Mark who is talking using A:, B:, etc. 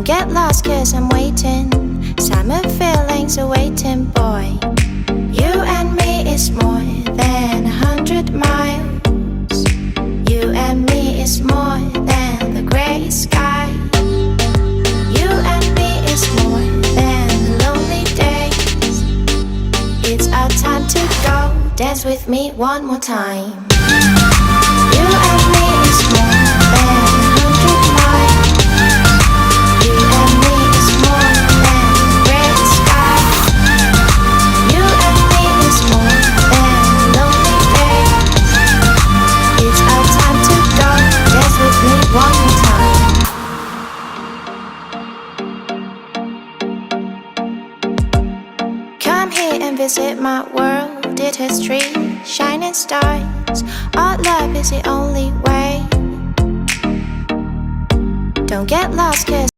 A: Don't get lost cause I'm waiting. Summer feelings are waiting, boy. You and me is more than 100 miles. You and me is more than the gray sky. You and me is more than the lonely days. It's our time to go. Dance with me one more time. You and me is more than 100 miles. You and me is more than gray sky. You and me is more than lonely days. It's our time to go. Dance with me one more time. Come here and visit my world. It has trees, shining stars. Our love is the only way. Don't get lost cause